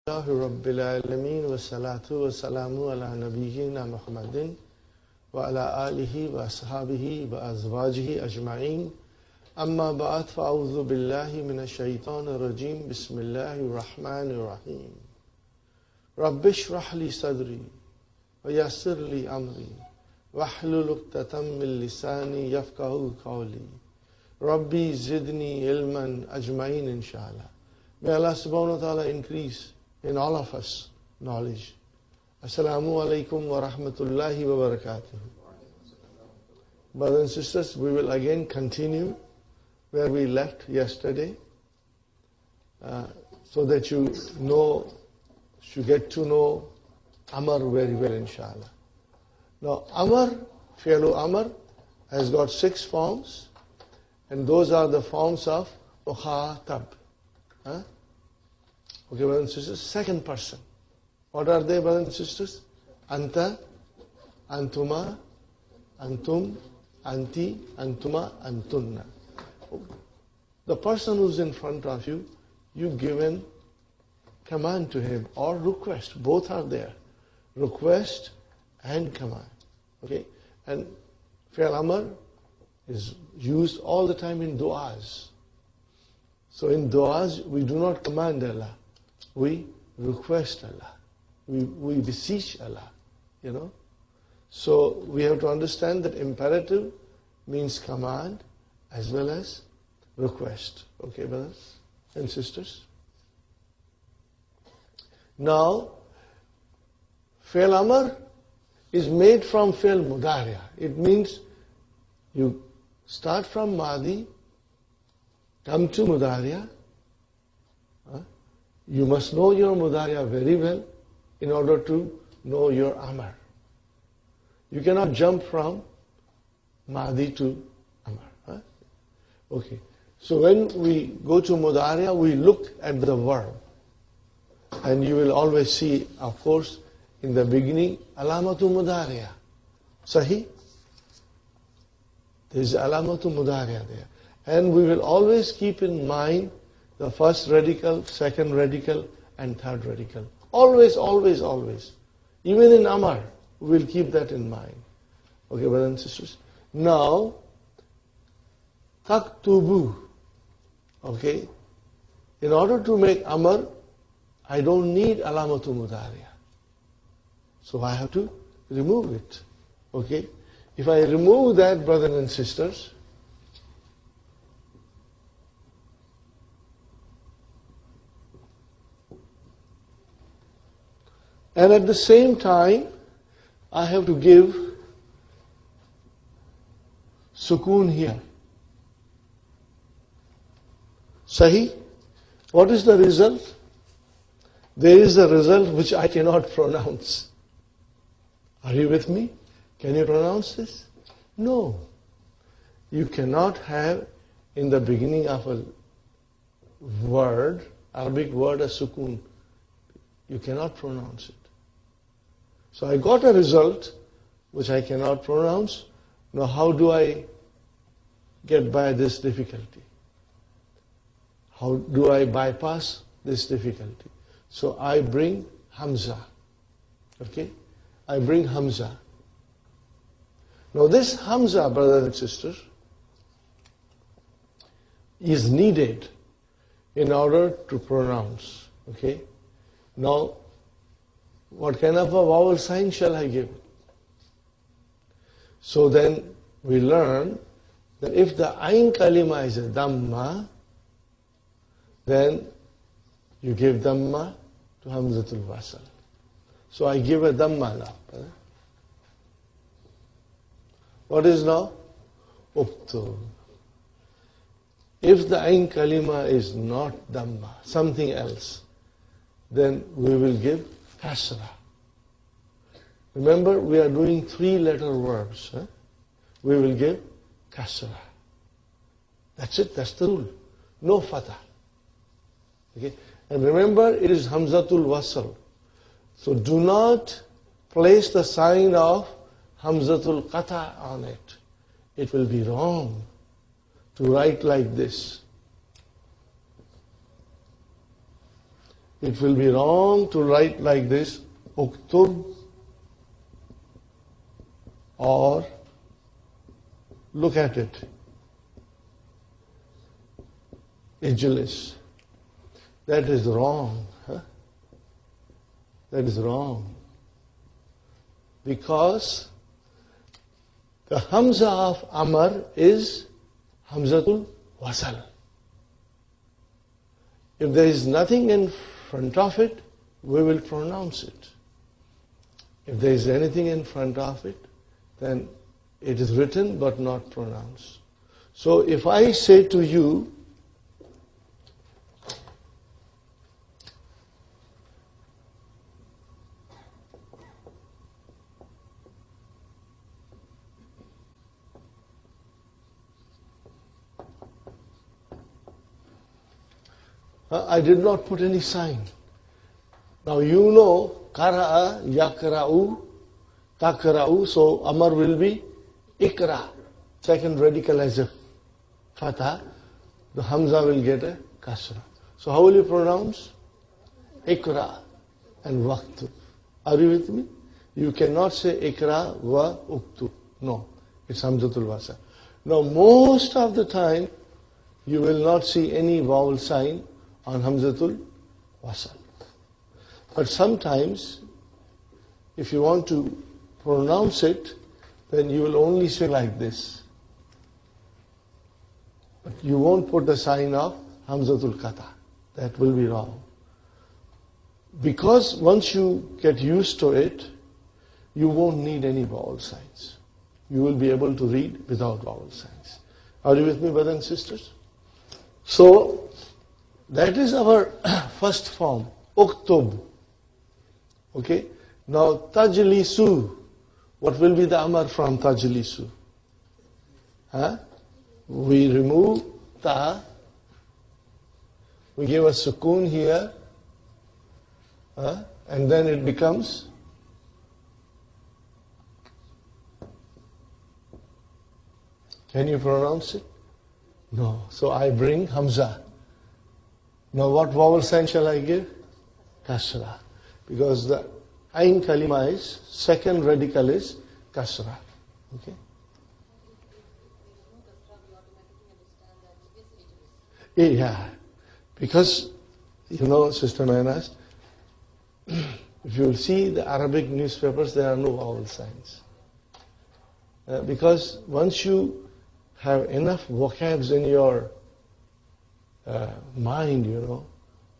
Rabbil Alameen wa salatu wa salamu ala nabiyyina Muhammadin wa ala alihi wa ashabihi wa azwajihi ajma'in. Amma ba'd, fa'udhu billahi minash shaitanir rajim. Bismillahir rahmanir rahim. Rabbi shrah li sadri wa yassir li amri wahlul 'uqdatam min lisani yafqahu qawli. Rabbi zidni ilman ajma'in inshallah. May Allah subhanahu wa ta'ala increase in all of us knowledge. Assalamu alaikum wa rahmatullahi wa barakatuh. Brothers and sisters, we will again continue where we left yesterday, so that you get to know Amar very well, inshallah. Now, Amar, fi'lu Amar, has got 6 forms, and those are the forms of Mukhatab. Okay, brothers and sisters, second person. What are they, brothers and sisters? Anta, Antuma, Antum, Anti, Antuma, Antunna. The person who's in front of you, you give an command to him or request. Both are there. Request and command. Okay? And Fi'l Amr is used all the time in du'as. So in du'as, we do not command Allah. We request Allah. We beseech Allah. So we have to understand that imperative means command as well as request. Okay, brothers and sisters? Now, Fi'l Amr is made from Fi'l Mudariya. It means you start from Madi, come to Mudariya. You must know your Mudariya very well in order to know your Amr. You cannot jump from Madi to Amr. Okay. So when we go to Mudariya, we look at the verb. And you will always see, of course, in the beginning, Alamatu Mudariya. Sahi? There is Alamatu Mudariya there. And we will always keep in mind the first radical, second radical, and third radical. Always, always, always. Even in Amar, we will keep that in mind. Okay, brothers and sisters. Now, Taktubu. Okay. In order to make Amar, I don't need Alamatu Mudariya. So I have to remove it. Okay. If I remove that, brothers and sisters, and at the same time, I have to give sukoon here. Sahi? What is the result? There is a result which I cannot pronounce. Are you with me? Can you pronounce this? No. You cannot have in the beginning of a word, Arabic word, a sukoon. You cannot pronounce it. So I got a result which I cannot pronounce. Now how do I get by this difficulty? How do I bypass this difficulty? So I bring Hamza. Okay? I bring Hamza. Now this Hamza, brothers and sisters, is needed in order to pronounce. Okay? Now, what kind of a vowel sign shall I give? So then we learn that if the Ain Kalima is a Dhamma, then you give Dhamma to Hamzatul Wasal. So I give a Dhamma now. What is now? Uktub. If the Ain Kalima is not Dhamma, something else, then we will give Kasra. Remember, we are doing 3-letter verbs. We will give Kasra. That's it, that's the rule. No Fatah. Okay? And remember, it is Hamzatul Wasal. So do not place the sign of Hamzatul Qata on it. It will be wrong to write like this. it will be wrong to write like this, uktub, or look at it, ijlis. That is wrong. Huh? That is wrong. Because the Hamza of Amar is Hamzatul Wasal. If there is nothing in front of it, we will pronounce it. If there is anything in front of it, then it is written but not pronounced. So if I say to you, I did not put any sign. Now you know, Kara'a, Yakra'u, Takra'u, so Amar will be Ikra. Second radical as a Fatha, the Hamza will get a Kasra. So how will you pronounce? Ikra and Waqtu. Are you with me? You cannot say Ikra wa Uktu. No, it's Hamzatul Wasa. Now most of the time, you will not see any vowel sign on Hamzatul Wasal. But sometimes, if you want to pronounce it, then you will only say like this. But you won't put the sign of Hamzatul Kata. That will be wrong. Because once you get used to it, you won't need any vowel signs. You will be able to read without vowel signs. Are you with me, brothers and sisters? So, that is our first form, Uktub. Okay? Now, Tajlisu. What will be the Amar from Tajlisu? Huh? We remove Ta. We give a Sukun here. And then it becomes Can you pronounce it? No. So I bring Hamza. Now what vowel sign shall I give? Kasra. Because the Ain Kalima is, second radical is Kasra. Okay? Yeah. Because, you know, Sister Maynas, if you will see the Arabic newspapers, there are no vowel signs. Because once you have enough vocabs in your mind, you know,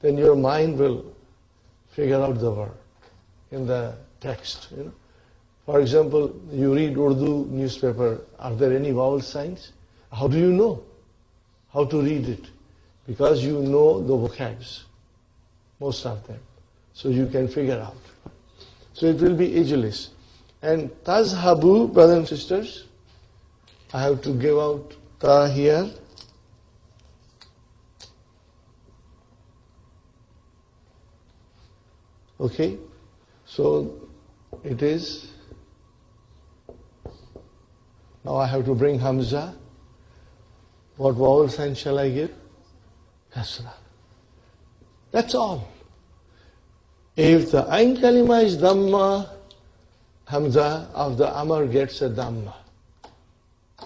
then your mind will figure out the word in the text, you know. For example, you read Urdu newspaper, are there any vowel signs? How do you know how to read it? Because you know the vocabs, most of them. So you can figure out. So it will be ageless. And Tazhabu, brothers and sisters, I have to give out Ta here. Okay, so it is, now I have to bring Hamza. What vowel sign shall I give? Kasra. That's all. If the Ain Kalima is Dhamma, Hamza of the Amar gets a Dhamma.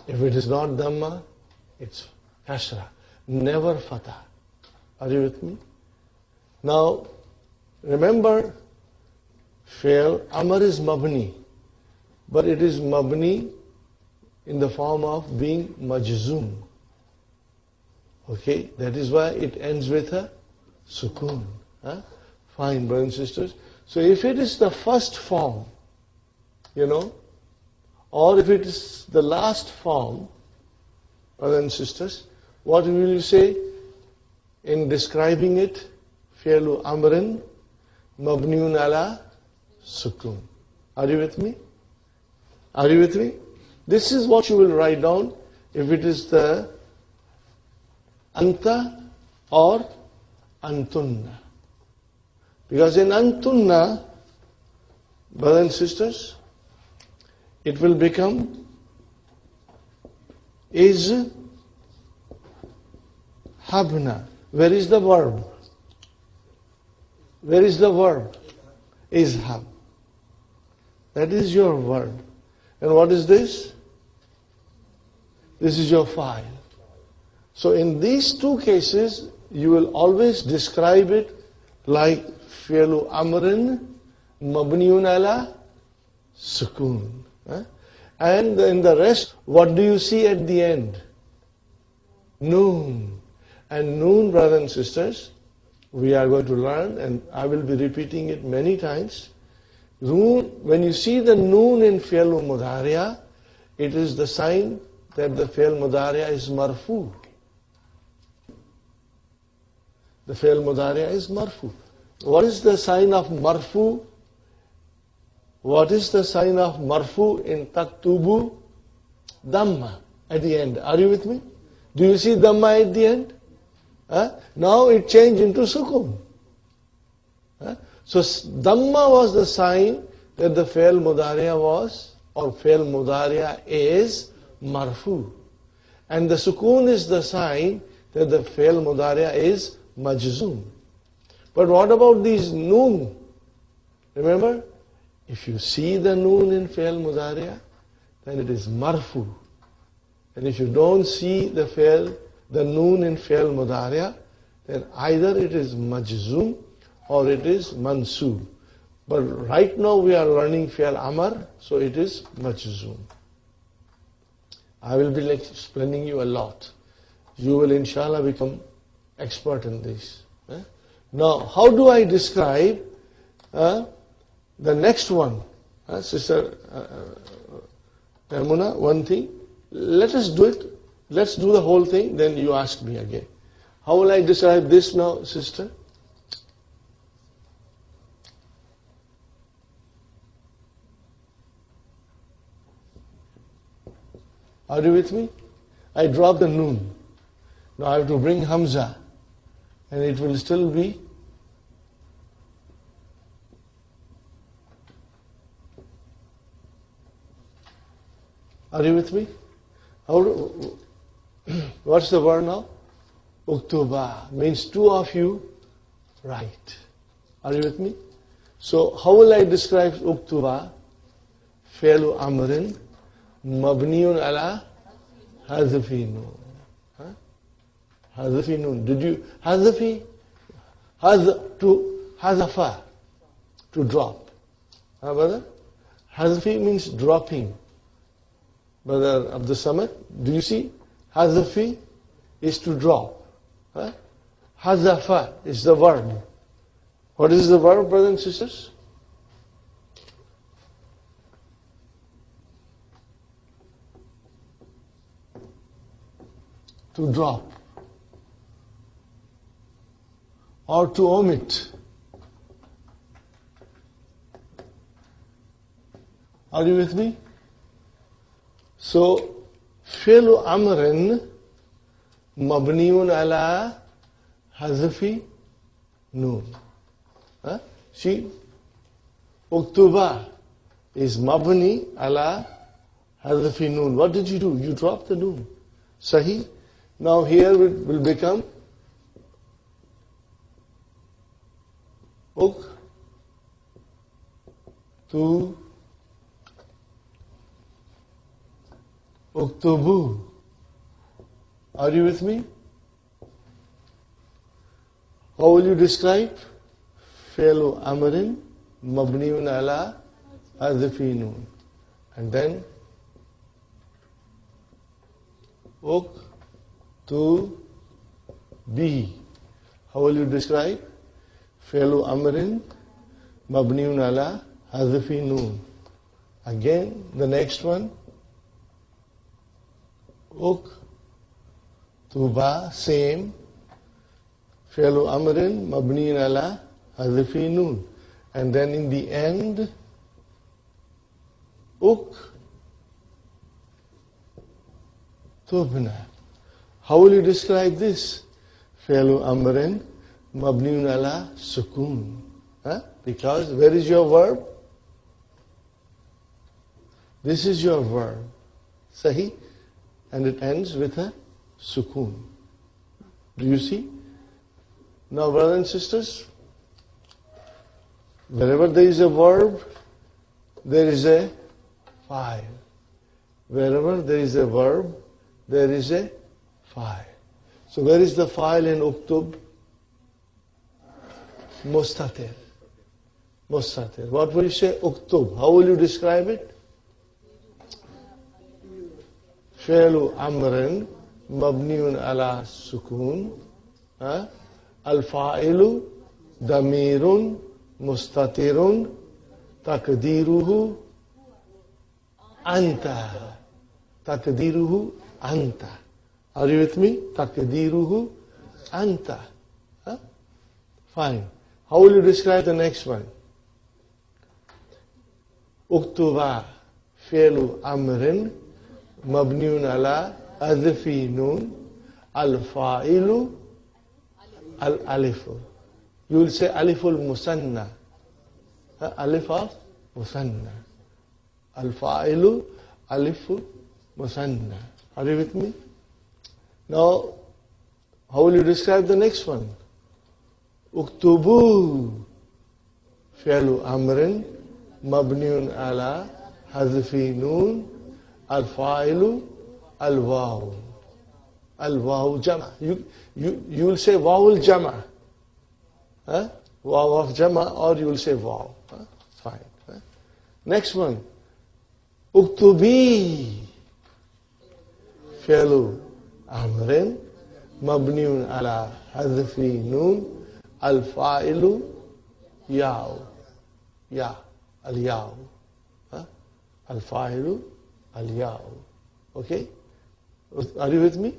If it is not Dhamma, it's Kasra. Never Fatah. Are you with me? Now, remember, Fi'l Amr is Mabni, but it is Mabni in the form of being Majzoom. Okay, that is why it ends with a Sukun. Fine, brothers and sisters. So if it is the first form, you know, or if it is the last form, brothers and sisters, what will you say in describing it? Fi'lu Amrin Mabniun ala Sukun. Are you with me? Are you with me? This is what you will write down if it is the Anta or Antunna. Because in Antunna, brothers and sisters, it will become is Habna. Where is the verb? Where is the verb? Izhab. That is your verb. And what is this? This is your file. So in these two cases, you will always describe it like fi'lu amrin mabniun ala sukun. And in the rest, what do you see at the end? Noon. And noon, brothers and sisters, we are going to learn, and I will be repeating it many times. Noon, when you see the noon in fi'l mudariya, it is the sign that the fi'l mudariya is marfu. The fi'l mudariya is marfu. What is the sign of marfu? What is the sign of marfu in taktubu? Dhamma at the end. Are you with me? Do you see dhamma at the end? Now it changed into sukun. So dhamma was the sign that the fi'l mudariya was, or fi'l mudariya is marfu. And the sukun is the sign that the fi'l mudariya is majzoom. But what about these noon? Remember, if you see the noon in fi'l mudariya, then it is marfu. And if you don't see the noon in fi'l mudariya, then either it is majzoom or it is mansoob. But right now we are learning fi'l amr, so it is majzoom. I will be explaining you a lot. You will inshallah become expert in this. Now, how do I describe the next one? Sister Termuna, one thing. Let us do it. Let's do the whole thing, then you ask me again. How will I describe this now, sister? Are you with me? I drop the noon. Now I have to bring Hamza. And it will still be Are you with me? What's the word now? Uktuba means two of you write. Are you with me? So how will I describe Uktuba? Fi'lu amrin mabniun ala hadfi noon. Hadfi noon. Did you hadfi? Hazafa, to drop. Brother? Hadfi means dropping. Brother Abdul Samad, do you see? Hazafi is to drop. Hazafa is the verb. What is the verb, brothers and sisters? To drop. Or to omit. Are you with me? So, fi'lu amrin mabniun ala hazfi noon. See, uktuba is mabni ala hazfi noon. What did you do? You dropped the noon. Sahi. Now here it will become uktubu. Are you with me? How will you describe? Fi'lu amrin mabniun ala hadfi noon. And then uktubi. How will you describe? Fi'lu amrin mabniun ala hadfi noon. Again, the next one. Uktuba, same. Fi'lu amrin mabniun ala hadfi noon. And then in the end, uktubna. How will you describe this? Fi'lu amrin mabniun ala sukun. Because where is your verb? This is your verb. Sahi? And it ends with a sukun. Do you see? Now, brothers and sisters, Wherever there is a verb, there is a file. Wherever there is a verb, there is a file. So where is the file in uktub? Mustatir. Mustatir. What will you say? Uktub. How will you describe it? Fi'lu amrin mabniun ala sukun. Al-fa'ilu damirun mustatirun takdiruhu anta. Takdiruhu anta. Are you with me? Takdiruhu anta. Fine. How will you describe the next one? Uktuba fi'lu amrin mabniun ala adfi nun al-fa'ilu al-alifu. You will say aliful musanna. Alif of musanna. Al-fa'ilu alifu musanna. Are you with me? Now, how will you describe the next one? Uktubu fi'lu amrin mabniun ala hadfi nun al-fa'ilu al-waw. Al-waw jama. You will say waw al-jama. Waw of jama, or you will say waw. Fine. Next one. Uktubi fi'lu amrin mabniun ala hadfi nun al-fa'ilu yaw. Ya. Al-yaw. Al-fa'ilu al-yaw. Okay? Are you with me?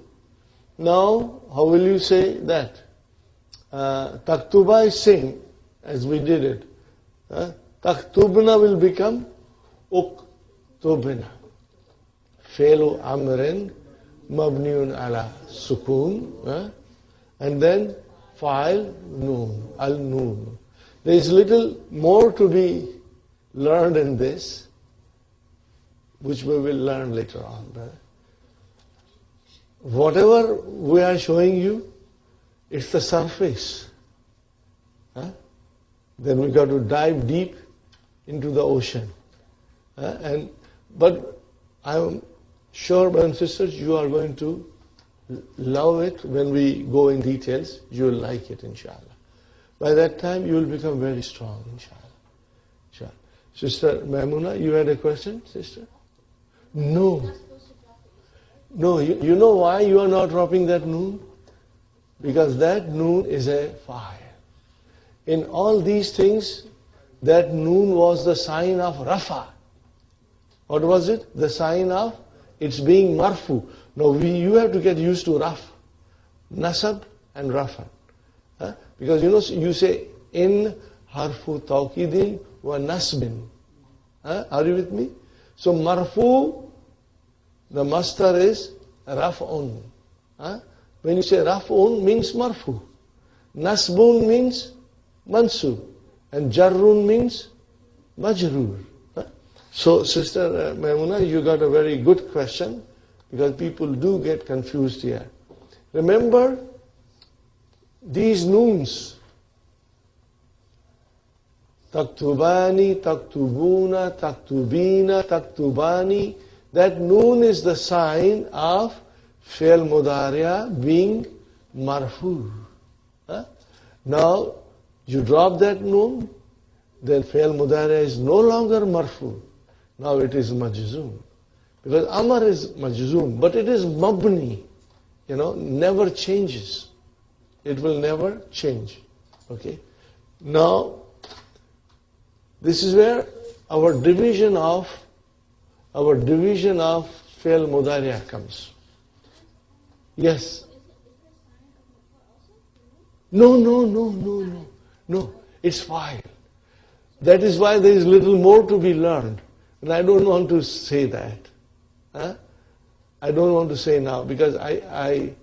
Now, how will you say that? Taktuba is same as we did it. Taktubna will become uktubna. Fi'lu amrin mabniun ala sukun. And then fa'il noon. Al-noon. There is little more to be learned in this, which we will learn later on. Whatever we are showing you, it's the surface. Then we got to dive deep into the ocean. But I'm sure, brothers and sisters, you are going to love it when we go in details. You will like it, inshallah. By that time, you will become very strong, inshallah. Sister Maimuna, you had a question, sister? No. No, you know why you are not dropping that noon? Because that noon is a fire. In all these things, that noon was the sign of Rafa. What was it? The sign of it's being marfu. Now you have to get used to Raf, Nasab and Rafa. Because you say in harfu tawkidin wa nasbin. Are you with me? So marfu, the master is raf'un. When you say raf'un means marfu. Nasbun means mansub. And jarrun means majrur. So Sister Maimuna, you got a very good question, because people do get confused here. Remember, these noons, taktubani, taktubuna, taktubina, taktubani, that noon is the sign of fi'l mudari'a being marfu. Now, you drop that noon, then fi'l mudari'a is no longer marfu. Now it is majzoom. Because amar is majzoom, but it is mabni. Never changes. It will never change. Okay? Now, this is where our division of fi'l mudari'a comes. Yes. No. It's fine. That is why there is little more to be learned. And I don't want to say that. I don't want to say now, because I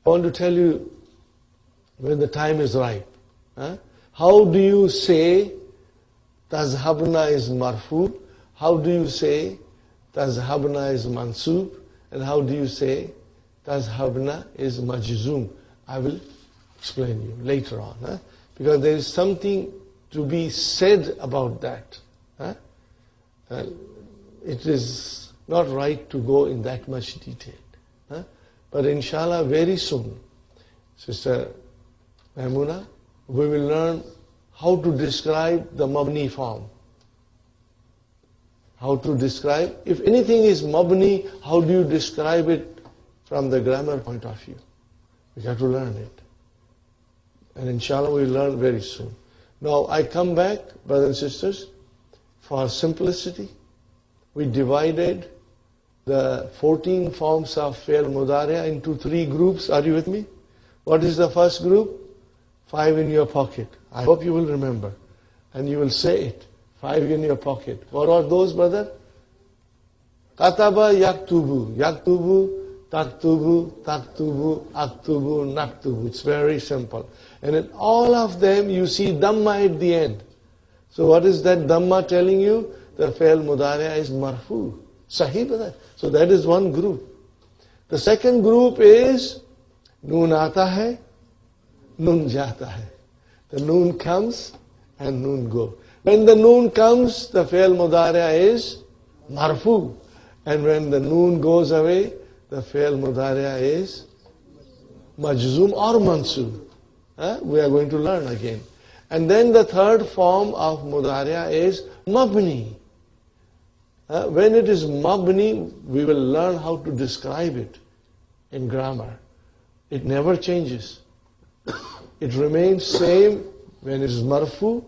want to tell you when the time is right. How do you say tazhabna is marfu? How do you say tazhabna is mansub? And how do you say tazhabna is majzoom? I will explain you later on. Because there is something to be said about that. Huh? It is not right to go in that much detail. Huh? But inshallah, very soon, Sister Maimuna, we will learn how to describe the mabni form. How to describe, if anything is mabni, how do you describe it from the grammar point of view? We have to learn it. And inshallah we will learn very soon. Now I come back, brothers and sisters, for simplicity. We divided the 14 forms of fi'l mudari' into 3 groups. Are you with me? What is the first group? 5 in your pocket. I hope you will remember. And you will say it. 5 in your pocket. What are those, brother? Kataba yaktubu. Yaktubu, taktubu, taktubu, aktubu, naktubu. It's very simple. And in all of them you see Dhamma at the end. So what is that Dhamma telling you? The fi'l mudari' is marfu. Sahih, brother. So that is one group. The second group is Noon aata hai, Noon jata hai. The noon comes and noon go. When the noon comes, the fi'l mudari' is marfu. And when the noon goes away, the fi'l mudari' is majzoom or mansoob. We are going to learn again. And then the third form of mudari' is mabni. When it is mabni, we will learn how to describe it in grammar. It never changes. It remains same when it is marfu.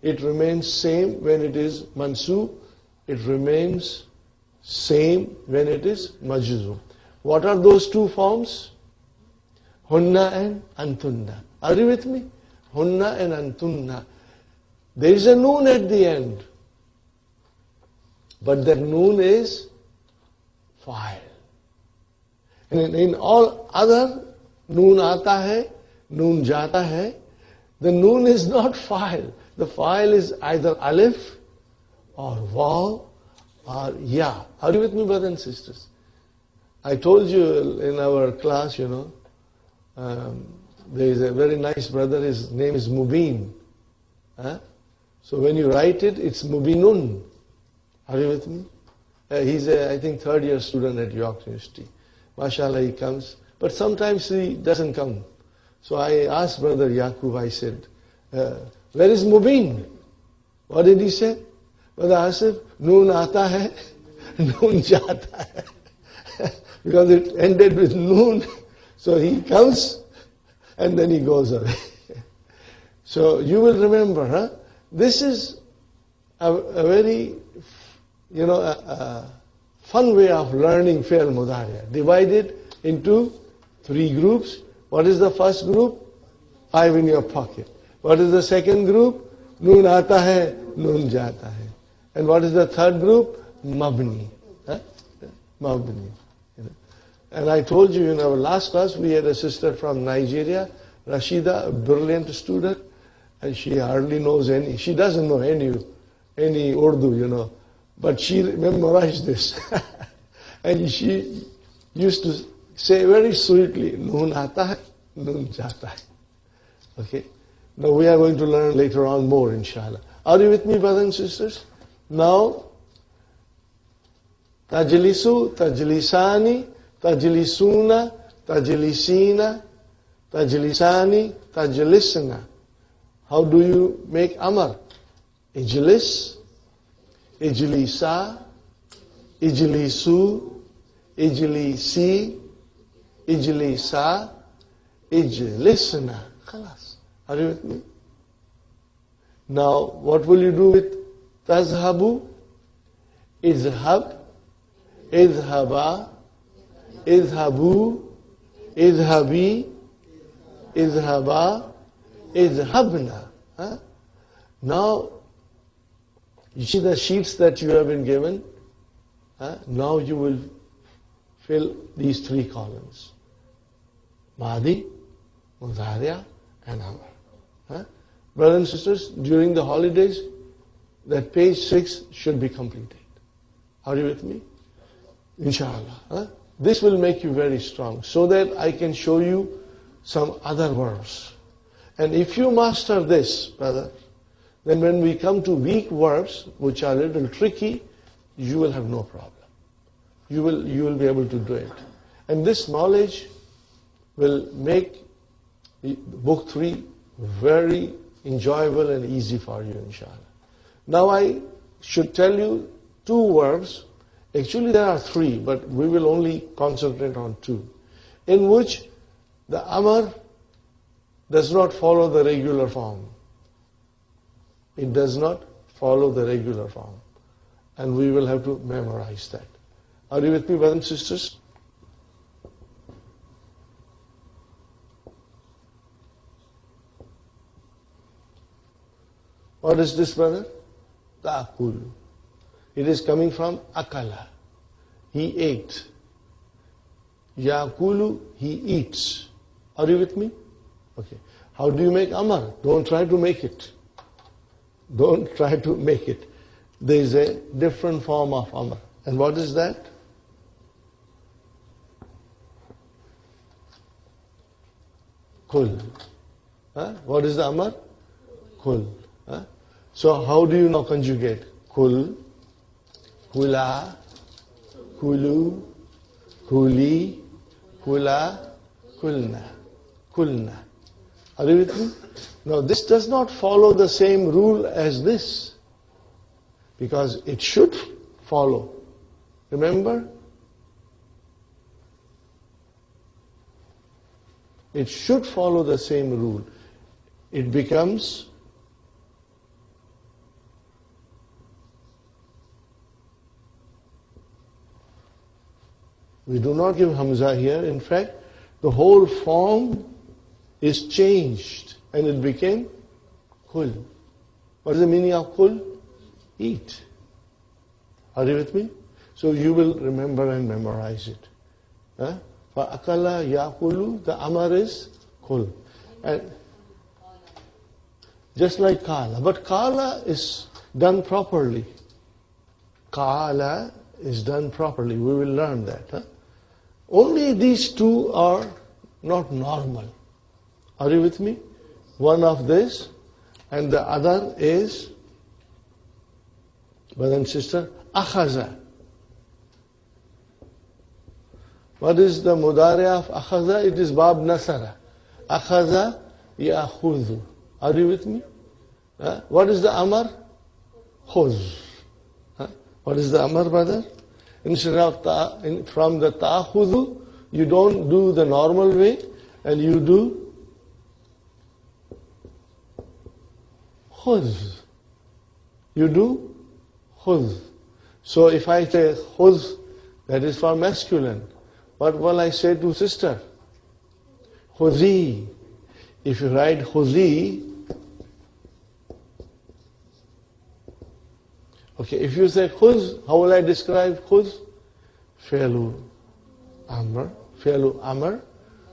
It remains same when it is mansoob. It remains same when it is majzoom. What are those 2 forms? Hunna and antunna. Are you with me? Hunna and antunna. There is a noon at the end. But that noon is fa'il. And in all other, noon aata hai, noon jata hai, the noon is not fa'il. The fa'il is either alif or waw or ya. Are you with me, brothers and sisters? I told you in our class, there is a very nice brother, his name is Mubin. So when you write it, it's Mubinun. Are you with me? He's I think 3rd year student at York University. MashaAllah, he comes. But sometimes he doesn't come. So I asked Brother Yaqub, I said, where is Mubin? What did he say? Brother Asif, noon aata hai, noon jata hai. Because it ended with noon. So he comes and then he goes away. So you will remember, this is a very, fun way of learning fi'l mudari'. Divided into 3 groups. What is the first group? 5 in your pocket. What is the second group? Noon aata hai, noon jata hai. And what is the third group? Mabni. Mabni. And I told you in our last class, we had a sister from Nigeria, Rashida, a brilliant student, and she hardly knows any, she doesn't know any Urdu, but she memorized this. And she used to say very sweetly, noon aata hai, noon jata hai. Okay? Now we are going to learn later on more, inshallah. Are you with me, brothers and sisters? Now, tajlisu, tajlisani, tajlisuna, tajlisina, tajlisani, tajlisna. How do you make amar? Ijlis, ijlisa, ijlisu, ijlisi, ijlisa, ijlisna. Khalas. Are you with me? Now, what will you do with tazhabu? Izhab, izhaba, izhabu, izhabi, izhaba, izhabna. Now, you see the sheets that you have been given? Now you will fill these 3 columns. Madi, Mudhariya, and Amr. Brothers and sisters, during the holidays, that page 6 should be completed. Are you with me? Inshallah. This will make you very strong, so that I can show you some other verbs. And if you master this, brother, then when we come to weak verbs, which are a little tricky, you will have no problem. You will be able to do it. And this knowledge will make book 3 very enjoyable and easy for you, inshallah. Now I should tell you 2 verbs. Actually there are 3, but we will only concentrate on 2, in which the amar does not follow the regular form. It does not follow the regular form. And we will have to memorize that. Are you with me, brothers and sisters? What is this, brother? Ta'kulu. It is coming from akala. He ate. Yakulu, he eats. Are you with me? Okay. How do you make amar? Don't try to make it. Don't try to make it. There is a different form of amar. And what is that? Kul. What is the amar? Kul. So how do you now conjugate? Kul, kula, kulu, kuli, kula, kulna, kulna. Are you with me? Now this does not follow the same rule as this, because it should follow. Remember? It should follow the same rule. It becomes we do not give Hamza here. In fact, the whole form is changed and it became Kul. What is the meaning of Kul? Eat. Are you with me? So you will remember and memorize it. For akala yakulu, the amar is Kul. And just like kala. But kala is done properly. Kala is done properly. We will learn that. Only these 2 are not normal. Are you with me? One of this and the other is, brother and sister, akhaza. What is the mudari of akhaza? It is bab nasara. Akhaza ya'khudhu. Are you with me? What is the amar? Khuz. What is the amar, brother? Instead of from the ta'khudhu, you don't do the normal way, and you do khuz. You do khuz. So if I say khuz, that is for masculine. What will I say to sister? Khuzi. If you write khuzi, okay, if you say khuz, how will I describe khuz? Fi'lu amr,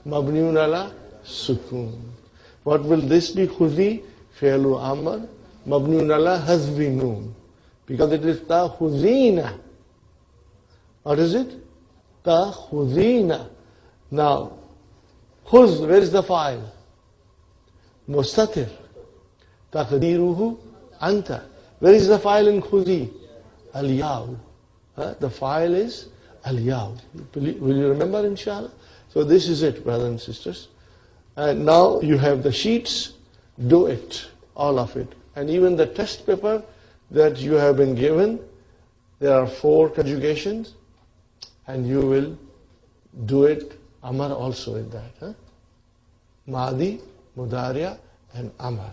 mabniun ala sukun. What will this be? Khuzi, fi'lu amr, mabniun ala hazbi noon. Because it is ta'khuzina. What is it? Ta'khuzina. Now, khuz, where is the file? Mustatir. Taqdiruhu anta. Where is the file in khuzi? Al-yaw. The file is al-yaw. Will you remember, inshallah? So this is it, brothers and sisters. And now you have the sheets. Do it, all of it. And even the test paper that you have been given, there are 4 conjugations, and you will do it, amar also in that. Madi, Mudariya, and amar.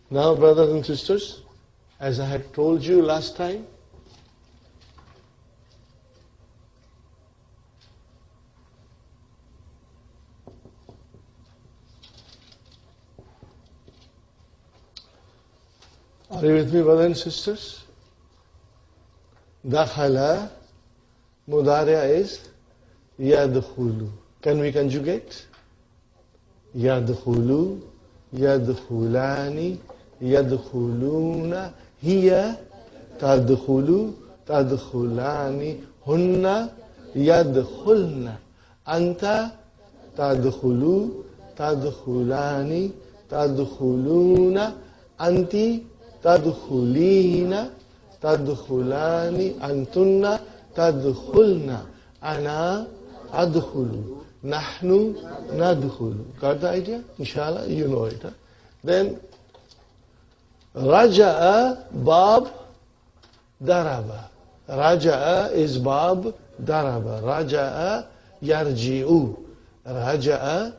Now, brothers and sisters, as I had told you last time, are you with me, brothers and sisters? Dakhala, Mudariya is yadkhulu. Can we conjugate? Yadkhulu, yadkhulani, yadkhuluna, hiya, tadkhulu, tadkhulani, hunna, yadkhulna, anta, tadkhulu, tadkhulani, tadkhuluna, anti, تدخلين تدخلان أنتن تدخلن أنا أدخل نحن ندخل. Got the idea? Inshallah, you know it. Huh? Then Raja'a Bab Daraba. Raja'a is Bab Daraba. Raja'a Yarji'u. Raja'a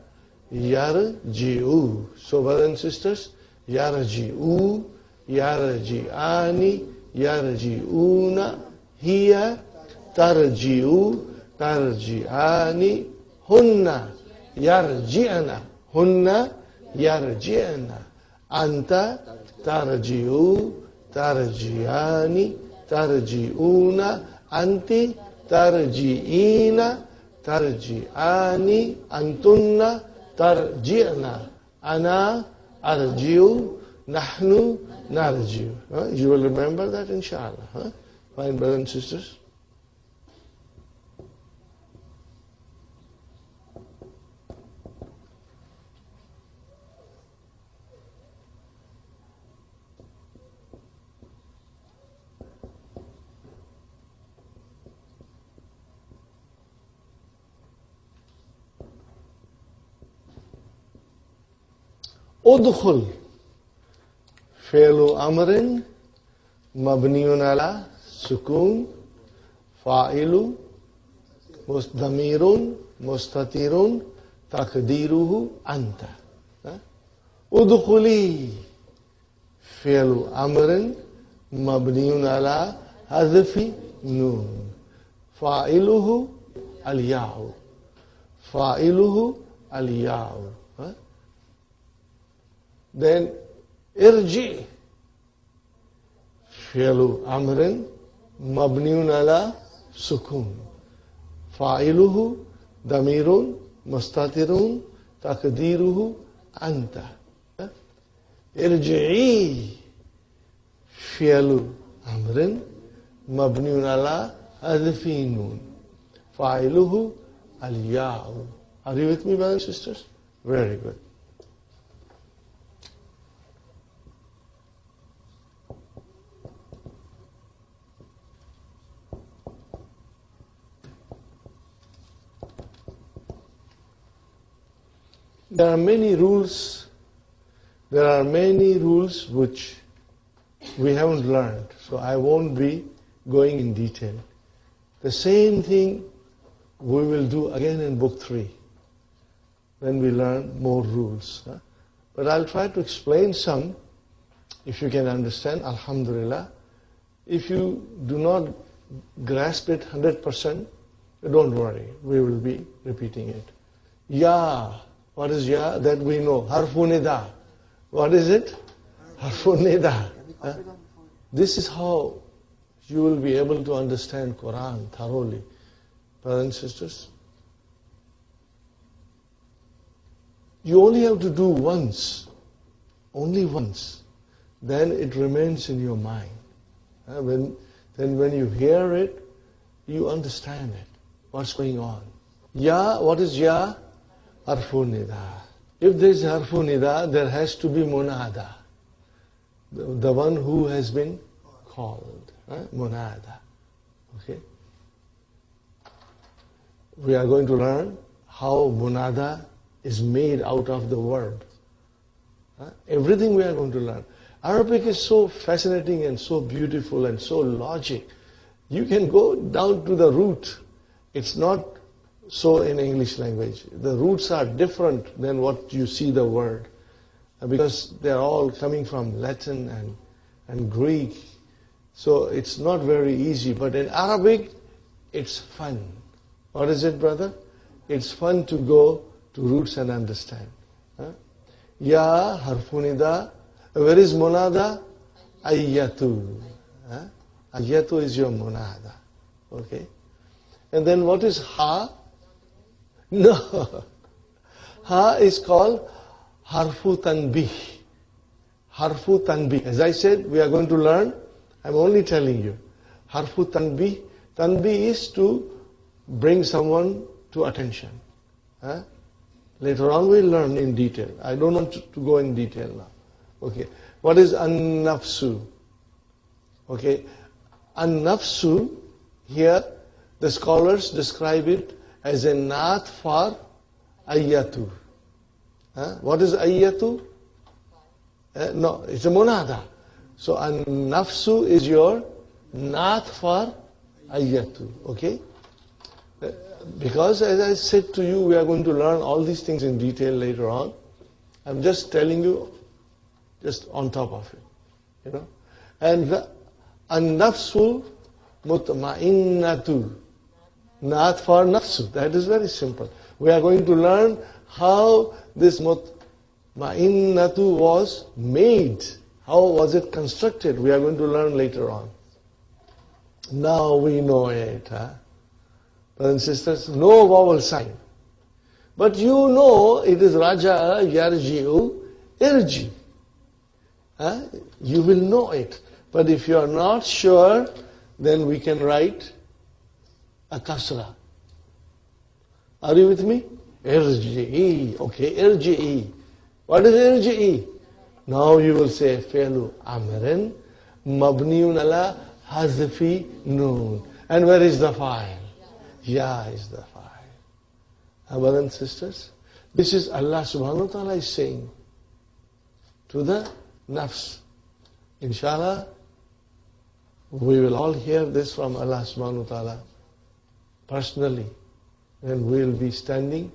Yarji'u. So brothers and sisters, Yarji'u, Yarji'ani, Yarji'una, Hiya, Tarji'u, Tarji'ani, Hunna, Yarji'ana, Hunna, Yarji'ana, Anta, Tarji'u, Tarji'ani, Tarji'una, Anti, Tarji'ina, Tarji'ani, Antunna, Tarji'na, Ana, Arji'u, Nahnu, Narji'u. You will remember that, inshallah. Fine, brothers and sisters. Udkhul fi'lu amrin mabniun ala sukun fa'ilu damirun mustatirun takdiruhu anta. Udkhuli fi'lu amrin mabniun ala hadfi nun fa'iluhu al-ya'u fa'iluhu al-ya'u. Then irji fi'lu amrin mabniun ala sukun fa'iluhu damirun mustatirun takdiruhu anta. Irji'i fi'lu amrin mabniun ala hadfi nun fa'iluhu al-ya'u. Are you with me, brothers and sisters? Very good. There are many rules. There are many rules which we haven't learned, so I won't be going in detail. The same thing we will do again in book 3 when we learn more rules. But I'll try to explain some. If you can understand, alhamdulillah. If you do not grasp it 100%, don't worry, we will be repeating it. Ya. What is ya? That we know. Harfun nida. What is it? Harfun nida. This is how you will be able to understand Quran thoroughly. Brothers and sisters, you only have to do once. Only once. Then it remains in your mind. Then when you hear it, you understand it. What's going on? Ya, what is ya? Harfun nida. If there is harfun nida, there has to be munada. The one who has been called. Munada. Okay? We are going to learn how munada is made out of the word. Everything we are going to learn. Arabic is so fascinating and so beautiful and so logic. You can go down to the root. It's not so in English language. The roots are different than what you see the word. Because they're all coming from Latin and Greek. So it's not very easy. But in Arabic, it's fun. What is it, brother? It's fun to go to roots and understand. Ya, harfunida. Where is munada? Ayyatu. Ayyatu is your munada. Okay? And then what is ha? No. Ha is called harfu tanbih. Harfu tanbih. As I said, we are going to learn. I'm only telling you. Harfu tanbih. Tanbih is to bring someone to attention. Later on we'll learn in detail. I don't want to go in detail now. Okay. What is an-nafsu? Okay. An-nafsu, here the scholars describe it as a naat for ayyatu. What is ayyatu? No, it's a munada. So an-nafsu is your naat for ayyatu. Okay? Because as I said to you, we are going to learn all these things in detail later on. I'm just telling you, just on top of it. You know? And an-nafsu mutma'innatu. Naat for nafsu. That is very simple. We are going to learn how this mutma'innatu was made. How was it constructed? We are going to learn later on. Now we know it. Brothers and sisters, no vowel sign. But you know it is Raja, Yarji'u, Irji. You will know it. But if you are not sure, then we can write a kasra. Are you with me? Irji'i. Okay, irji'i. What is irji'i? Now you will say fi'lu amrin mabniun ala hazfi noon. And where is the file? Ya is the file. Brothers and sisters, this is Allah subhanahu wa ta'ala is saying to the nafs. Inshallah, we will all hear this from Allah subhanahu wa ta'ala personally, and we will be standing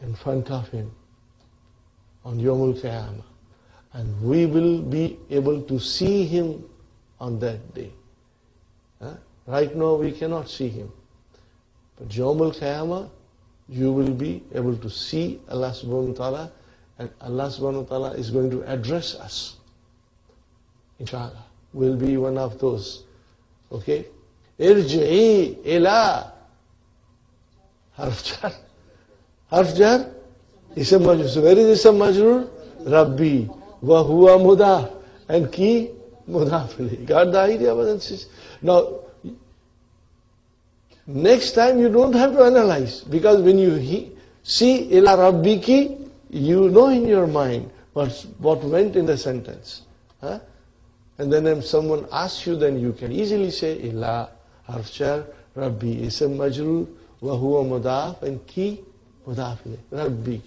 in front of Him on Yawmul Qiyamah, and we will be able to see Him on that day. Right now we cannot see Him, but Yawmul Qiyamah you will be able to see Allah subhanahu wa ta'ala, and Allah subhanahu wa ta'ala is going to address us. Inshallah, we'll be one of those. Okay? Irji'i ila harf jar. Harf jar? Isam majrur. So where is Isam majrur? Rabbi. Wa huwa mudaf. And ki mudaf ilayhi. Got the idea, brothers and sisters? Now, next time you don't have to analyze, because when you see ila rabbiki, you know in your mind what went in the sentence. And then if someone asks you, then you can easily say ila harf jar, rabbi ism majrur, wa huwa mudaf, and ki mudaf ilayh, rabbiki.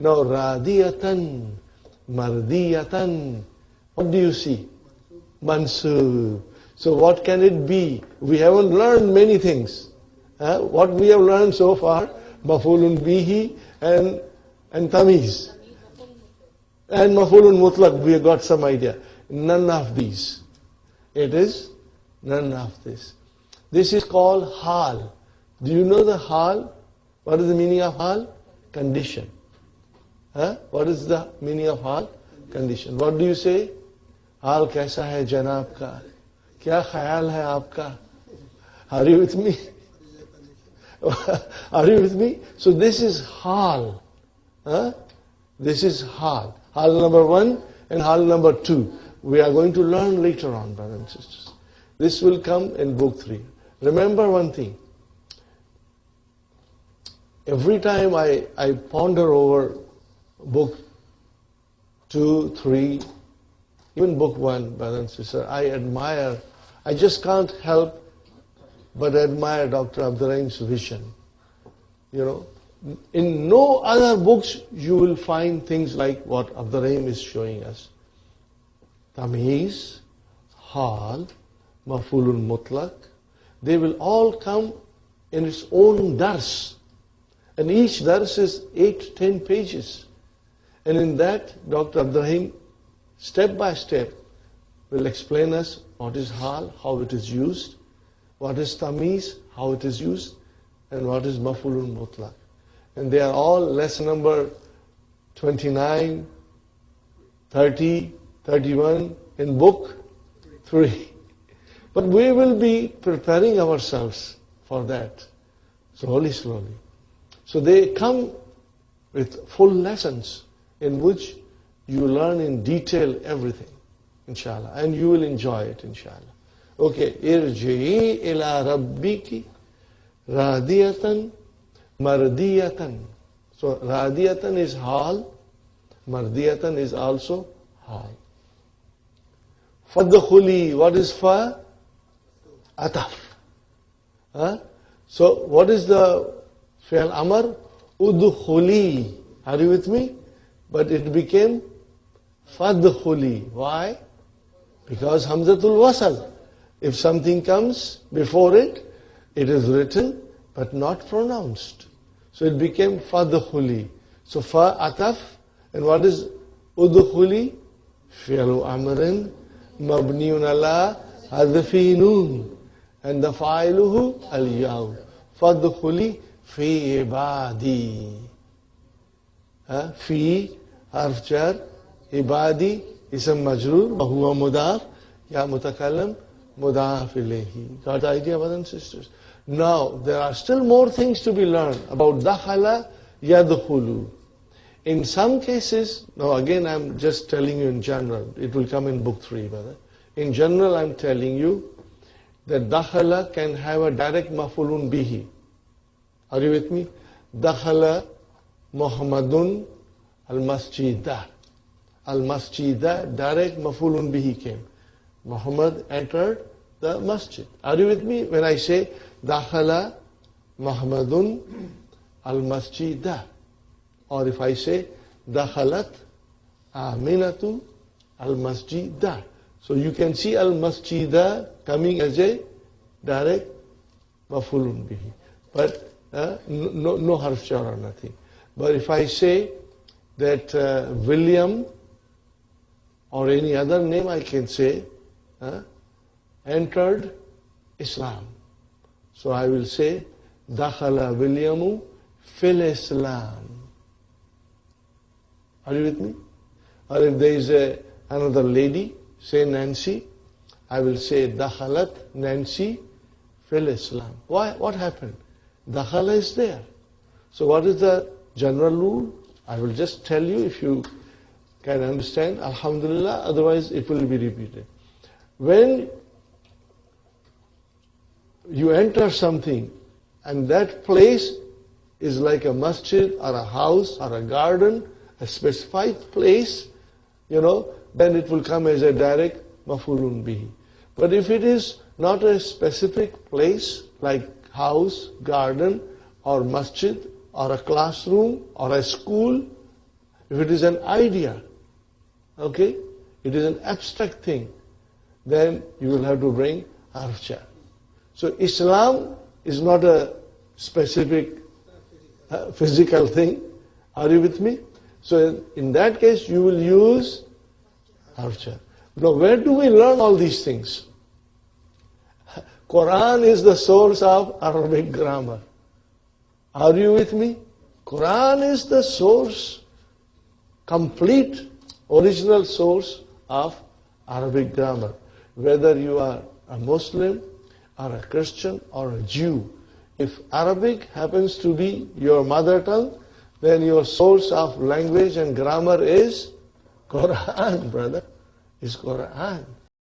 Now radiyatan, mardiyatan, what do you see? Mansub. So what can it be? We haven't learned many things. What we have learned so far, mafulun bihi and tamiz. And mafulun mutlaq, we have got some idea. None of these. It is none of this. This is called hal. Do you know the hal? What is the meaning of hal? Condition. What is the meaning of hal? Condition. What do you say? Hal kaisa hai janab ka? Kya khayal hai aapka? Are you with me? Are you with me? So this is hal. This is hal. Hal number 1 and hal number 2. We are going to learn later on, brothers and sisters. This will come in book 3. Remember one thing. Every time I ponder over book 2, 3, even book 1, brothers and sisters, I just can't help but admire Dr. Abdurrahim's vision. You know, in no other books you will find things like what Abdurrahim is showing us. Tamiz, hal, mafulun mutlaq, they will all come in its own dars. And each dars is 8-10 pages. And in that, Dr. Abdurrahim, step by step, will explain us what is hal, how it is used, what is tamiz, how it is used, and what is mafulun mutlaq. And they are all lesson number 29, 30, 31 in book 3. But we will be preparing ourselves for that, slowly. So they come with full lessons in which you learn in detail everything, inshallah, and you will enjoy it, inshallah. Okay, irji'i ila rabbiki radiyatan mardiyatan. So radiyatan is hal, mardiyatan is also hal. Fadkhuli. What is fa? Ataf. So what is the fi'l amr? Udkhuli. Are you with me? But it became fadkhuli. Why? Because Hamzatul Wasal. If something comes before it, it is written but not pronounced. So it became fadkhuli. So fa ataf, and what is udkhuli? Fi'lu amrin mabniun ala hadfi noon, and the fa'iluhu al-yaw. Fadkhuli fi ibadi. Fi harf jar, ibadi ism majroor, wa huwa mudaf, ya mutakallim mudaf ilayhi. Got the idea, brothers and sisters? Now, there are still more things to be learned about dakhala yadkhulu. In some cases, now again I'm just telling you in general, it will come in book 3, brother. In general, I'm telling you that dakhala can have a direct maf'ulun bihi. Are you with me? Dakhala Muhammadun al-masjidah. Al-masjidah, direct maf'ulun bihi came. Muhammad entered the masjid. Are you with me? When I say dakhala Muhammadun al-masjidah, or if I say dakhalat Aminatu al-masjidah. So you can see al-masjidah coming as a direct maf'ulun bihi. But no harf jar or nothing. But if I say that William or any other name, I can say entered Islam. So I will say dakhala Williamu fil Islam. Are you with me? Or if there is another lady, say Nancy, I will say dakhalat Nancy fil Islam. Why? What happened? Dakhala is there. So what is the general rule? I will just tell you if you can understand. Alhamdulillah, otherwise it will be repeated. When you enter something and that place is like a masjid or a house or a garden, a specified place, then it will come as a direct maf'ulun bihi. But if it is not a specific place like house, garden or masjid or a classroom or a school, if it is an idea, okay, it is an abstract thing, then you will have to bring harf jar. So Islam is not a specific physical thing. Are you with me? So in that case, you will use harf jar. Now, where do we learn all these things? Quran is the source of Arabic grammar. Are you with me? Quran is the source, complete, original source of Arabic grammar. Whether you are a Muslim or a Christian or a Jew, if Arabic happens to be your mother tongue, then your source of language and grammar is Quran, brother. Is Quran.